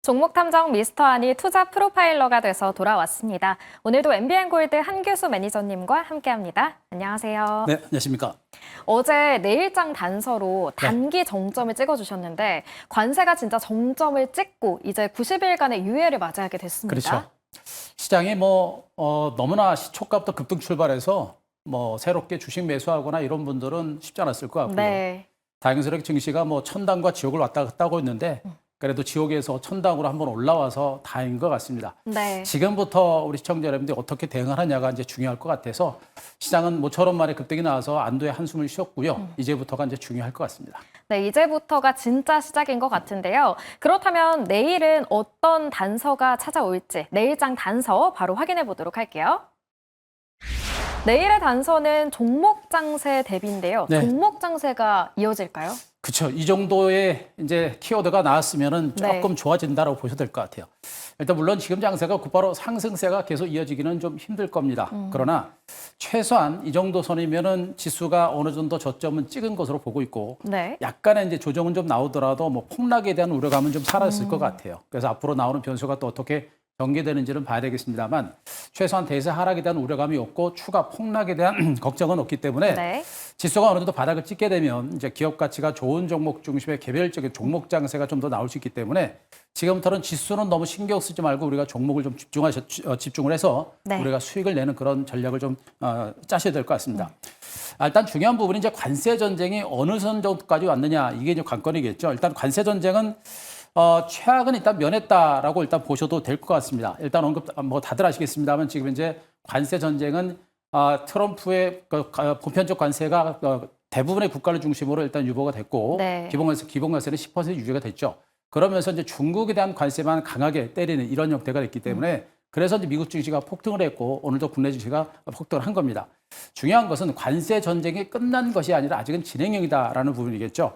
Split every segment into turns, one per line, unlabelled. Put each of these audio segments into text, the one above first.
종목 탐정 미스터 한이 투자 프로파일러가 돼서 돌아왔습니다. 오늘도 MBN골드 한규수 매니저님과 함께합니다. 안녕하세요.
네, 안녕하십니까.
어제 내일장 단서로 단기 정점을 찍어주셨는데 관세가 진짜 정점을 찍고 이제 90일간의 유예를 맞이하게 됐습니다.
그렇죠. 시장이 너무나 시초가부터 급등 출발해서 새롭게 주식 매수하거나 이런 분들은 쉽지 않았을 것 같고요.
네.
다행스럽게 증시가 천당과 지옥을 왔다 갔다 하고 있는데 그래도 지옥에서 천당으로 한번 올라와서 다행인 것 같습니다.
네.
지금부터 우리 시청자 여러분들이 어떻게 대응하느냐가 이제 중요할 것 같아서 시장은 모처럼 만에 급등이 나와서 안도의 한숨을 쉬었고요. 이제부터가 이제 중요할 것 같습니다.
네, 이제부터가 진짜 시작인 것 같은데요. 그렇다면 내일은 어떤 단서가 찾아올지 내일장 단서 바로 확인해 보도록 할게요. 내일의 단서는 종목 장세 대비인데요.
네.
종목 장세가 이어질까요?
그렇죠. 이 정도의 이제 키워드가 나왔으면은 조금 좋아진다라고 보셔도 될 것 같아요. 일단 물론 지금 장세가 곧바로 상승세가 계속 이어지기는 좀 힘들 겁니다. 그러나 최소한 이 정도 선이면은 지수가 어느 정도 저점은 찍은 것으로 보고 있고
네.
약간의 이제 조정은 좀 나오더라도 폭락에 대한 우려감은 좀 사라졌을 것 같아요. 그래서 앞으로 나오는 변수가 또 어떻게 전개되는지는 봐야 되겠습니다만 최소한 대세 하락에 대한 우려감이 없고 추가 폭락에 대한 걱정은 없기 때문에
네.
지수가 어느 정도 바닥을 찍게 되면 이제 기업 가치가 좋은 종목 중심의 개별적인 종목 장세가 좀 더 나올 수 있기 때문에 지금부터는 지수는 너무 신경 쓰지 말고 우리가 종목을 좀 집중을 해서 우리가 수익을 내는 그런 전략을 좀 짜셔야 될 것 같습니다. 일단 중요한 부분이 이제 관세 전쟁이 어느 선 정도까지 왔느냐 이게 이제 관건이겠죠. 일단 관세 전쟁은 최악은 일단 면했다라고 일단 보셔도 될 것 같습니다. 일단 언급 다들 아시겠습니다만 지금 이제 관세 전쟁은 트럼프의 보편적 관세가 대부분의 국가를 중심으로 일단 유보가 됐고 기본관세는 10% 유지가 됐죠. 그러면서 이제 중국에 대한 관세만 강하게 때리는 이런 형태가 됐기 때문에 그래서 이제 미국 증시가 폭등을 했고 오늘도 국내 증시가 폭등을 한 겁니다. 중요한 것은 관세 전쟁이 끝난 것이 아니라 아직은 진행형이다라는 부분이겠죠.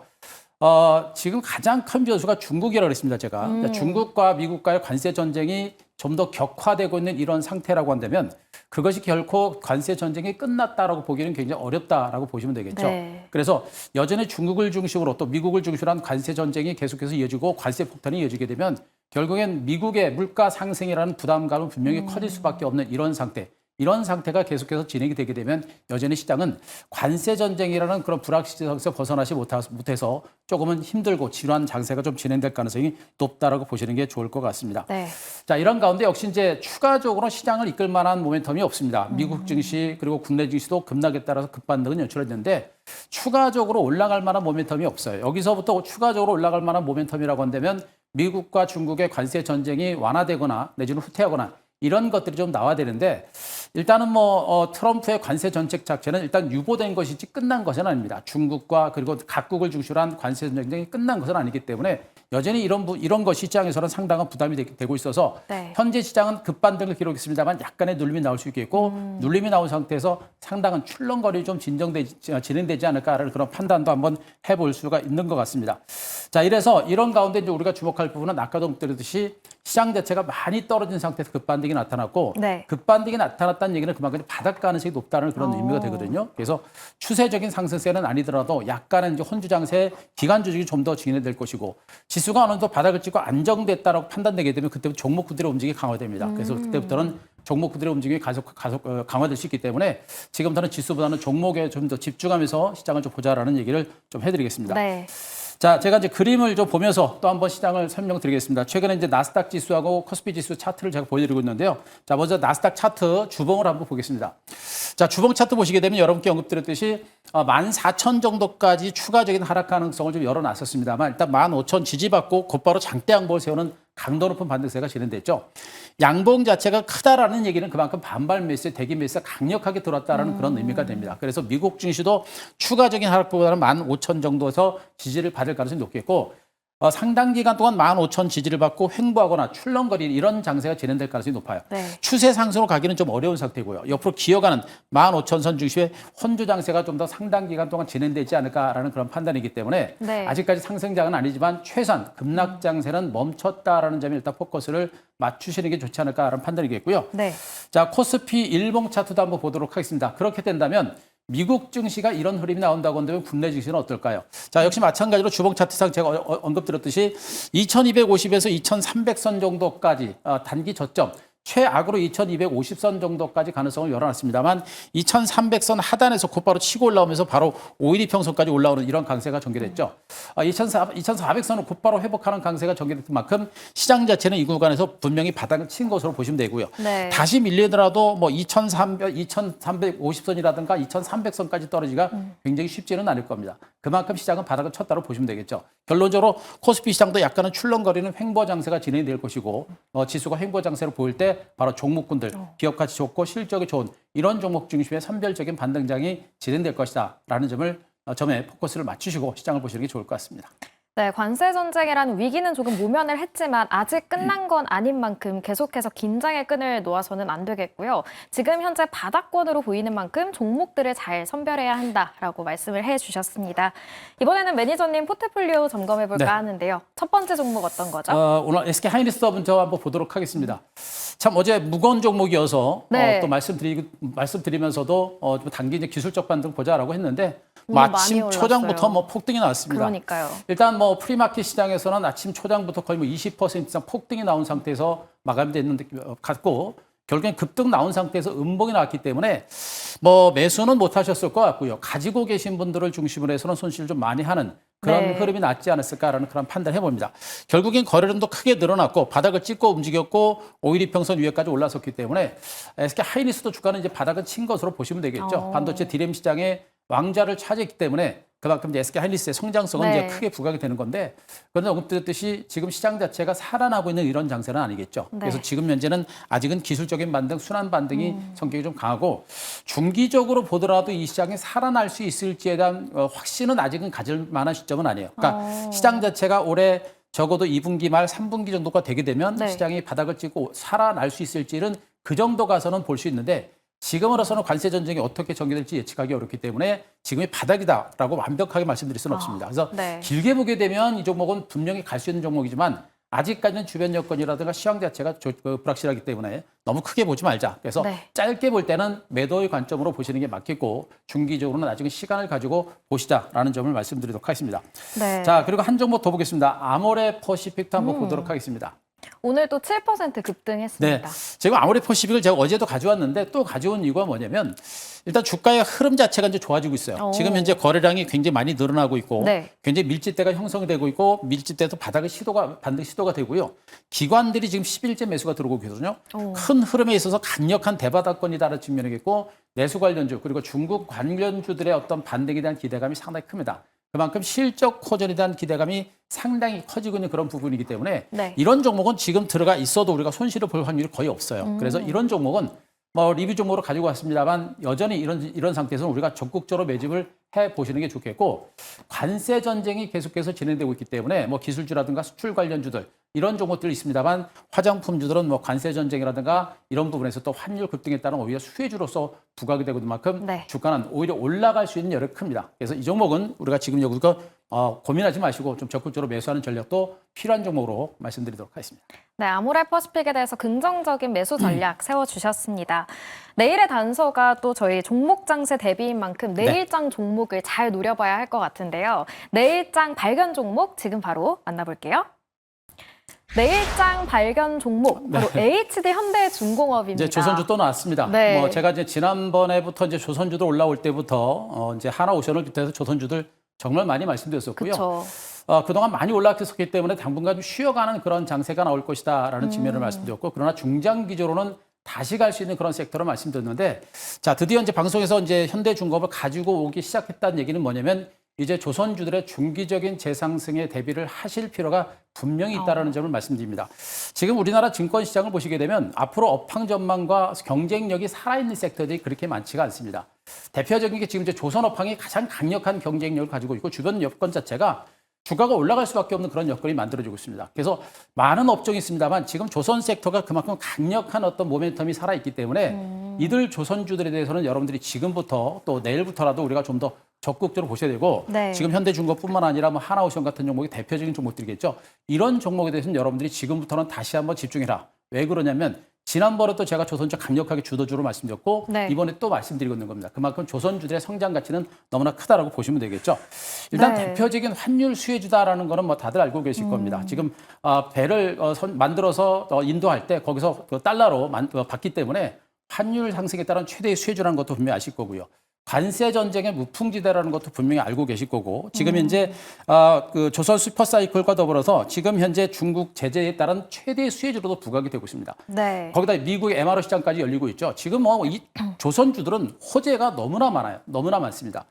지금 가장 큰 변수가 중국이라고 했습니다, 제가. 그러니까 중국과 미국과의 관세 전쟁이 좀 더 격화되고 있는 이런 상태라고 한다면 그것이 결코 관세 전쟁이 끝났다라고 보기는 굉장히 어렵다라고 보시면 되겠죠.
네.
그래서 여전히 중국을 중심으로 또 미국을 중심으로 한 관세 전쟁이 계속해서 이어지고 관세 폭탄이 이어지게 되면 결국엔 미국의 물가 상승이라는 부담감은 분명히 커질 수밖에 없는 이런 상태. 이런 상태가 계속해서 진행이 되게 되면 여전히 시장은 관세 전쟁이라는 그런 불확실성에서 벗어나지 못해서 조금은 힘들고 지루한 장세가 좀 진행될 가능성이 높다라고 보시는 게 좋을 것 같습니다.
네.
자, 이런 가운데 역시 이제 추가적으로 시장을 이끌 만한 모멘텀이 없습니다. 미국 증시 그리고 국내 증시도 급락에 따라서 급반등은 연출했는데 추가적으로 올라갈 만한 모멘텀이 없어요. 여기서부터 추가적으로 올라갈 만한 모멘텀이라고 한다면 미국과 중국의 관세 전쟁이 완화되거나 내지는 후퇴하거나 이런 것들이 좀 나와야 되는데 일단은 트럼프의 관세 정책 자체는 일단 유보된 것이지 끝난 것은 아닙니다. 중국과 그리고 각국을 중심으로 한 관세 전쟁이 끝난 것은 아니기 때문에 여전히 이런 것이 시장에서는 상당한 부담이 되고 있어서 현재 시장은 급반등을 기록했습니다만 약간의 눌림이 나올 수 있겠고 눌림이 나온 상태에서 상당한 출렁거림이 좀 진행되지 않을까라는 그런 판단도 한번 해볼 수가 있는 것 같습니다. 자, 이래서 이런 가운데 이제 우리가 주목할 부분은 아까도 엎드렸듯이 시장 자체가 많이 떨어진 상태에서 급반등이 나타났고 급반등이 나타났다는 얘기는 그만큼 바닥 가능성이 높다는 그런 의미가 되거든요. 그래서 추세적인 상승세는 아니더라도 약간의 이제 혼주장세 기간 조직이 좀 더 진행될 것이고 지수가 어느 정도 바닥을 찍고 안정됐다라고 판단되게 되면 그때부터 종목들의 움직임이 강화됩니다. 그래서 그때부터는 종목들의 움직임이 가속 강화될 수 있기 때문에 지금부터는 지수보다는 종목에 좀 더 집중하면서 시장을 좀 보자라는 얘기를 좀 해드리겠습니다. 자, 제가 이제 그림을 좀 보면서 또 한번 시장을 설명드리겠습니다. 최근에 이제 나스닥 지수하고 코스피 지수 차트를 제가 보여드리고 있는데요. 자, 먼저 나스닥 차트 주봉을 한번 보겠습니다. 자, 주봉 차트 보시게 되면 여러분께 언급드렸듯이 14,000 정도까지 추가적인 하락 가능성을 좀 열어놨었습니다만 일단 15,000 지지받고 곧바로 장대 양봉을 세우는 강도 높은 반등세가 진행됐죠. 양봉 자체가 크다라는 얘기는 그만큼 반발 매수, 대기 매수가 강력하게 들어왔다는 그런 의미가 됩니다. 그래서 미국 증시도 추가적인 하락보다는 15,000 정도에서 지지를 받을 가능성이 높겠고 상당 기간 동안 15,000 지지를 받고 횡보하거나 출렁거리는 이런 장세가 진행될 가능성이 높아요. 추세 상승으로 가기는 좀 어려운 상태고요. 옆으로 기어가는 15,000 선 중심의 혼주 장세가 좀 더 상당 기간 동안 진행되지 않을까라는 그런 판단이기 때문에 아직까지 상승장은 아니지만 최소한 급락 장세는 멈췄다라는 점에 일단 포커스를 맞추시는 게 좋지 않을까라는 판단이겠고요. 자, 코스피 일봉 차트도 한번 보도록 하겠습니다. 그렇게 된다면 미국 증시가 이런 흐름이 나온다고 한다면 국내 증시는 어떨까요? 자, 역시 마찬가지로 주봉 차트상 제가 언급드렸듯이 2250에서 2300선 정도까지 단기 저점, 최악으로 2250선 정도까지 가능성을 열어놨습니다만 2300선 하단에서 곧바로 치고 올라오면서 바로 5일 이평선까지 올라오는 이런 강세가 전개됐죠. 2400선을 곧바로 회복하는 강세가 전개됐던 만큼 시장 자체는 이 구간에서 분명히 바닥을 친 것으로 보시면 되고요.
네.
다시 밀리더라도 뭐 2350선이라든가 2300선까지 떨어지기가 굉장히 쉽지는 않을 겁니다. 그만큼 시장은 바닥을 쳤다고 보시면 되겠죠. 결론적으로 코스피 시장도 약간은 출렁거리는 횡보 장세가 진행이 될 것이고 지수가 횡보 장세로 보일 때 바로 종목군들 기업 가치 좋고 실적이 좋은 이런 종목 중심의 선별적인 반등장이 진행될 것이다라는 점에 포커스를 맞추시고 시장을 보시는 게 좋을 것 같습니다.
네, 관세 전쟁이라는 위기는 조금 모면을 했지만 아직 끝난 건 아닌 만큼 계속해서 긴장의 끈을 놓아서는 안 되겠고요. 지금 현재 바닥권으로 보이는 만큼 종목들을 잘 선별해야 한다라고 말씀을 해주셨습니다. 이번에는 매니저님 포트폴리오 점검해볼까
네.
하는데요. 첫 번째 종목 어떤 거죠?
오늘 SK 하이닉스 먼저 한번 보도록 하겠습니다. 참 어제 무거운 종목이어서
네.
또 말씀드리면서도 좀 단기 이제 기술적 반등 보자라고 했는데
오늘
아침
많이
초장부터
올랐어요.
폭등이 나왔습니다.
그러니까요.
일단 프리마켓 시장에서는 아침 초장부터 거의 20% 이상 폭등이 나온 상태에서 마감됐는데 같고 결국엔 급등 나온 상태에서 음봉이 나왔기 때문에 매수는 못 하셨을 것 같고요. 가지고 계신 분들을 중심으로 해서는 손실을 좀 많이 하는 그런
네.
흐름이 났지 않았을까라는 그런 판단을 해봅니다. 결국엔 거래량도 크게 늘어났고 바닥을 찍고 움직였고 5일 이평선 위에까지 올라섰기 때문에 SK 하이닉스도 주가는 이제 바닥을 친 것으로 보시면 되겠죠. 반도체 디램 시장의 왕자를 차지했기 때문에 그만큼 이제 SK 하이닉스의 성장성은
네.
이제 크게 부각이 되는 건데 그런데 언급드렸듯이 지금 시장 자체가 살아나고 있는 이런 장세는 아니겠죠.
네.
그래서 지금 현재는 아직은 기술적인 반등, 순환 반등이 성격이 좀 강하고 중기적으로 보더라도 이 시장이 살아날 수 있을지에 대한 확신은 아직은 가질 만한 시점은 아니에요. 그러니까 시장 자체가 올해 적어도 2분기 말 3분기 정도가 되게 되면
네.
시장이 바닥을 찍고 살아날 수 있을지는 그 정도 가서는 볼 수 있는데 지금으로서는 관세 전쟁이 어떻게 전개될지 예측하기 어렵기 때문에 지금이 바닥이다라고 완벽하게 말씀드릴 수는 없습니다. 그래서
네.
길게 보게 되면 이 종목은 분명히 갈 수 있는 종목이지만 아직까지는 주변 여건이라든가 시황 자체가 불확실하기 때문에 너무 크게 보지 말자. 그래서
네.
짧게 볼 때는 매도의 관점으로 보시는 게 맞겠고 중기적으로는 아직은 시간을 가지고 보시자라는 점을 말씀드리도록 하겠습니다.
네.
자, 그리고 한 종목 더 보겠습니다. 아모레 퍼시픽도 한번 보도록 하겠습니다.
오늘 또 7% 급등했습니다.
네. 제가 아모레 퍼시픽을 제가 어제도 가져왔는데 또 가져온 이유가 뭐냐면 일단 주가의 흐름 자체가 이제 좋아지고 있어요.
오.
지금 현재 거래량이 굉장히 많이 늘어나고 있고
네.
굉장히 밀집대가 형성이 되고 있고 밀집대에서 바닥의 반등 시도가 되고요. 기관들이 지금 10일째 매수가 들어오고 있거든요.
오.
큰 흐름에 있어서 강력한 대바닥권이다라는 측면이겠고 내수 관련주 그리고 중국 관련주들의 어떤 반등에 대한 기대감이 상당히 큽니다. 그만큼 실적 호전에 대한 기대감이 상당히 커지고 있는 그런 부분이기 때문에
네.
이런 종목은 지금 들어가 있어도 우리가 손실을 볼 확률이 거의 없어요. 그래서 이런 종목은 리뷰 종목으로 가지고 왔습니다만 여전히 이런 상태에서는 우리가 적극적으로 매집을 해 보시는 게 좋겠고 관세 전쟁이 계속해서 진행되고 있기 때문에 기술주라든가 수출 관련주들 이런 종목들이 있습니다만 화장품주들은 관세 전쟁이라든가 이런 부분에서 또 환율 급등에 따른 오히려 수혜주로서 부각이 되는 만큼
네.
주가는 오히려 올라갈 수 있는 여력이 큽니다. 그래서 이 종목은 우리가 지금 여기서 고민하지 마시고 좀 적극적으로 매수하는 전략도 필요한 종목으로 말씀드리도록 하겠습니다.
네, 아모레 퍼시픽에 대해서 긍정적인 매수 전략 세워주셨습니다. 내일의 단서가 또 저희 종목 장세 대비인 만큼 내일장 종목을 잘 노려봐야 할 것 같은데요. 내일장 발견 종목 지금 바로 만나볼게요. 내일장 발견 종목 바로 HD 현대중공업입니다.
이제 조선주 또 나왔습니다.
네.
제가 이제 지난번에부터 이제 조선주들 올라올 때부터 이제 하나오션을 비롯해서 조선주들 정말 많이 말씀드렸었고요.
그렇죠.
그동안 많이 올라왔었기 때문에 당분간 좀 쉬어가는 그런 장세가 나올 것이다라는 측면을 말씀드렸고 그러나 중장기적으로는 다시 갈 수 있는 그런 섹터를 말씀드렸는데 자 드디어 이제 방송에서 이제 현대중공업을 가지고 오기 시작했다는 얘기는 뭐냐면 이제 조선주들의 중기적인 재상승에 대비를 하실 필요가 분명히 있다는 점을 말씀드립니다. 지금 우리나라 증권시장을 보시게 되면 앞으로 업황 전망과 경쟁력이 살아있는 섹터들이 그렇게 많지가 않습니다. 대표적인 게 지금 이제 조선업황이 가장 강력한 경쟁력을 가지고 있고 주변 여건 자체가 주가가 올라갈 수밖에 없는 그런 여건이 만들어지고 있습니다. 그래서 많은 업종이 있습니다만 지금 조선 섹터가 그만큼 강력한 어떤 모멘텀이 살아있기 때문에 이들 조선주들에 대해서는 여러분들이 지금부터 또 내일부터라도 우리가 좀 더 적극적으로 보셔야 되고
네.
지금 현대중공업뿐만 아니라 하나오션 같은 종목이 대표적인 종목들이겠죠. 이런 종목에 대해서는 여러분들이 지금부터는 다시 한번 집중해라. 왜 그러냐면 지난번에도 제가 조선주 강력하게 주도주로 말씀드렸고
네.
이번에 또 말씀드리고 있는 겁니다. 그만큼 조선주들의 성장 가치는 너무나 크다라고 보시면 되겠죠. 일단
네.
대표적인 환율 수혜주다라는 거는 뭐 다들 알고 계실 겁니다. 지금 배를 만들어서 인도할 때 거기서 그 달러로 받기 때문에 환율 상승에 따른 최대의 수혜주라는 것도 분명히 아실 거고요. 관세 전쟁의 무풍지대라는 것도 분명히 알고 계실 거고 지금 현재 그 조선 슈퍼사이클과 더불어서 지금 현재 중국 제재에 따른 최대의 수혜주로도 부각이 되고 있습니다.
네.
거기다 미국의 MRO 시장까지 열리고 있죠. 지금 뭐 이 조선주들은 호재가 너무나 많아요. 너무나 많습니다.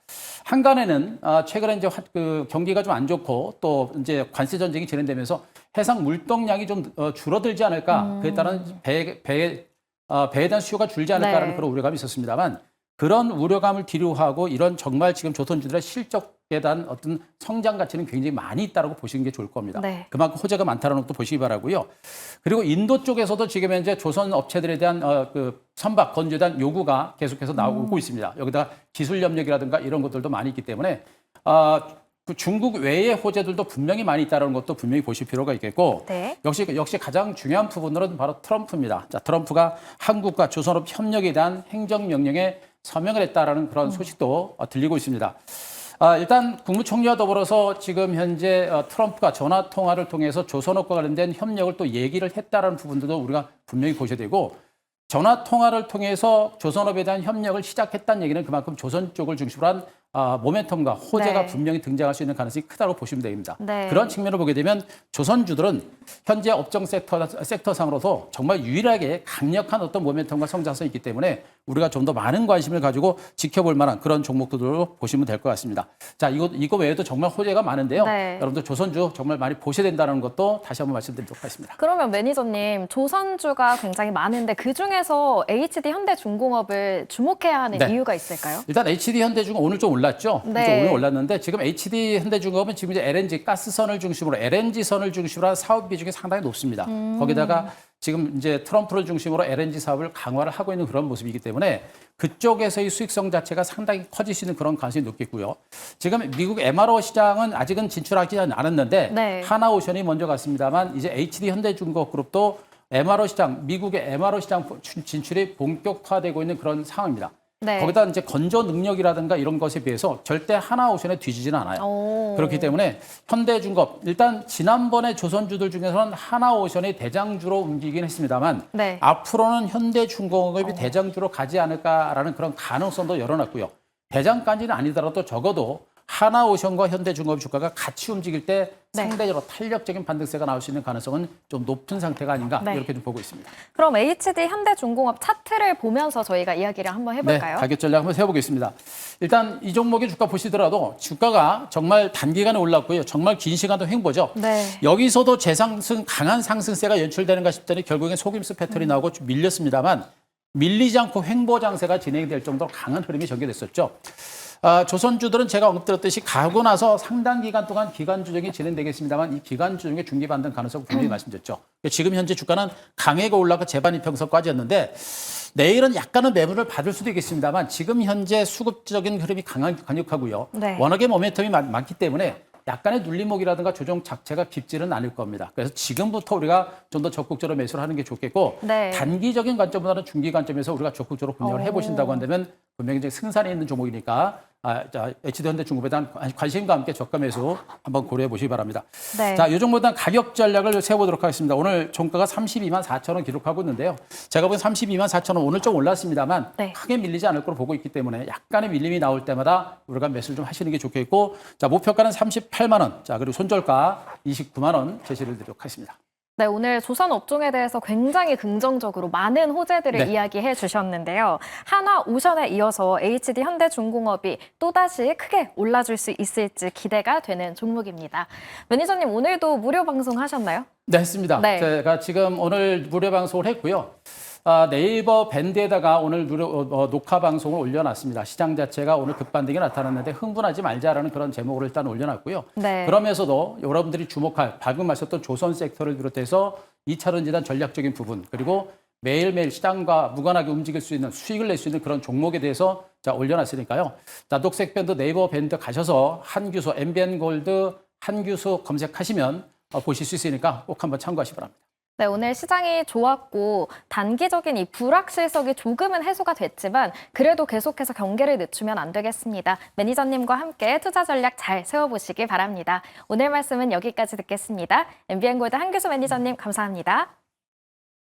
한간에는 최근에 이제 그 경기가 좀 안 좋고 또 이제 관세 전쟁이 진행되면서 해상 물동량이 좀 줄어들지 않을까. 그에 따른 배에 대한 수요가 줄지 않을까라는
네.
그런 우려감이 있었습니다만 그런 우려감을 뒤로하고 이런 정말 지금 조선주들의 실적에 대한 어떤 성장 가치는 굉장히 많이 있다고 보시는 게 좋을 겁니다.
네.
그만큼 호재가 많다는 것도 보시기 바라고요. 그리고 인도 쪽에서도 지금 현재 조선 업체들에 대한 그 선박 건조에 대한 요구가 계속해서 나오고 있습니다. 여기다가 기술 협력이라든가 이런 것들도 많이 있기 때문에 그 중국 외의 호재들도 분명히 많이 있다는 것도 분명히 보실 필요가 있겠고
네.
역시 가장 중요한 부분은 바로 트럼프입니다. 자, 트럼프가 한국과 조선업 협력에 대한 행정명령에 서명을 했다라는 그런 소식도 들리고 있습니다. 일단 국무총리와 더불어서 지금 현재 트럼프가 전화 통화를 통해서 조선업과 관련된 협력을 또 얘기를 했다라는 부분들도 우리가 분명히 보셔야 되고 전화 통화를 통해서 조선업에 대한 협력을 시작했다는 얘기는 그만큼 조선 쪽을 중심으로 한 모멘텀과 호재가
네.
분명히 등장할 수 있는 가능성이 크다고 보시면 됩니다.
네.
그런 측면을 보게 되면 조선주들은 현재 업종 섹터상으로도 정말 유일하게 강력한 어떤 모멘텀과 성장성이 있기 때문에 우리가 좀 더 많은 관심을 가지고 지켜볼 만한 그런 종목들로 보시면 될 것 같습니다. 자, 이거 외에도 정말 호재가 많은데요.
네.
여러분들 조선주 정말 많이 보셔야 된다는 것도 다시 한번 말씀드리도록 하겠습니다.
그러면 매니저님, 조선주가 굉장히 많은데 그중에서 HD 현대중공업을 주목해야 하는
네.
이유가 있을까요?
일단 HD 현대중공 오늘 좀 올랐죠.
네.
좀 오늘 올랐는데 지금 HD 현대중공업은 지금 이제 LNG 가스선을 중심으로 LNG선을 중심으로 한 사업 비중이 상당히 높습니다. 거기다가 지금 이제 트럼프를 중심으로 LNG 사업을 강화를 하고 있는 그런 모습이기 때문에 그쪽에서의 수익성 자체가 상당히 커질 수 있는 그런 가능성이 높겠고요. 지금 미국 MRO 시장은 아직은 진출하지 않았는데
네.
하나오션이 먼저 갔습니다만 이제 HD 현대중공업 그룹도 MRO 시장, 미국의 MRO 시장 진출이 본격화되고 있는 그런 상황입니다.
네.
거기다 이제 건조 능력이라든가 이런 것에 비해서 절대 하나오션에 뒤지지는 않아요.
오.
그렇기 때문에 현대중공업 일단 지난번에 조선주들 중에서는 하나오션이 대장주로 움직이긴 했습니다만
네.
앞으로는 현대중공업이 대장주로 가지 않을까라는 그런 가능성도 열어놨고요. 대장까지는 아니더라도 적어도 하나오션과 현대중공업 주가가 같이 움직일 때
네.
상대적으로 탄력적인 반등세가 나올 수 있는 가능성은 좀 높은 상태가 아닌가
네.
이렇게 좀 보고 있습니다.
그럼 HD 현대중공업 차트를 보면서 저희가 이야기를 한번 해볼까요?
네, 가격 전략 한번 세워보겠습니다. 일단 이 종목의 주가 보시더라도 주가가 정말 단기간에 올랐고요. 정말 긴 시간도 횡보죠.
네.
여기서도 재상승, 강한 상승세가 연출되는가 싶더니 결국엔 속임수 패턴이 나오고 좀 밀렸습니다만 밀리지 않고 횡보 장세가 진행될 정도로 강한 흐름이 전개됐었죠. 조선주들은 제가 언급드렸듯이 가고 나서 상당 기간 동안 기간 조정이 진행되겠습니다만 이 기간 조정의 중기 반등 가능성을 분명히 말씀드렸죠. 지금 현재 주가는 강하게 올라가 재반 이평선까지였는데 내일은 약간은 매물을 받을 수도 있겠습니다만 지금 현재 수급적인 흐름이 강력하고요.
네.
워낙에 모멘텀이 많기 때문에 약간의 눌림목이라든가 조정 자체가 깊지는 않을 겁니다. 그래서 지금부터 우리가 좀 더 적극적으로 매수를 하는 게 좋겠고
네.
단기적인 관점보다는 중기 관점에서 우리가 적극적으로 분석을 해보신다고 한다면 분명히 이제 승산이 있는 종목이니까 HD현대중공업에 대한 관심과 함께 저가 매수 한번 고려해 보시기 바랍니다.
네.
자, 이 종목에 대한 가격 전략을 세워보도록 하겠습니다. 오늘 종가가 32만 4천 원 기록하고 있는데요. 제가 보기엔 32만 4천 원 오늘 좀 올랐습니다만
네.
크게 밀리지 않을 거로 보고 있기 때문에 약간의 밀림이 나올 때마다 우리가 매수를 좀 하시는 게 좋겠고 자, 목표가는 38만 원. 자, 그리고 손절가 29만 원 제시를 드리도록 하겠습니다.
네, 오늘 조선 업종에 대해서 굉장히 긍정적으로 많은 호재들을
네.
이야기해 주셨는데요. 한화오션에 이어서 HD 현대중공업이 또다시 크게 올라줄 수 있을지 기대가 되는 종목입니다. 매니저님, 오늘도 무료 방송 하셨나요?
네, 했습니다.
네.
제가 지금 오늘 무료 방송을 했고요. 네이버 밴드에다가 오늘 녹화 방송을 올려놨습니다. 시장 자체가 오늘 급반등이 나타났는데 흥분하지 말자라는 그런 제목으로 일단 올려놨고요.
네.
그러면서도 여러분들이 주목할 방금 말씀하셨던 조선 섹터를 비롯해서 2차 전지단 전략적인 부분 그리고 매일매일 시장과 무관하게 움직일 수 있는 수익을 낼 수 있는 그런 종목에 대해서 자 올려놨으니까요. 자, 녹색 밴드 네이버 밴드 가셔서 한규소 MBN 골드 한규소 검색하시면 보실 수 있으니까 꼭 한번 참고하시기 바랍니다.
네, 오늘 시장이 좋았고 단기적인 이 불확실성이 조금은 해소가 됐지만 그래도 계속해서 경계를 늦추면 안 되겠습니다. 매니저님과 함께 투자 전략 잘 세워보시기 바랍니다. 오늘 말씀은 여기까지 듣겠습니다. MBN골드 한규수 매니저님 감사합니다.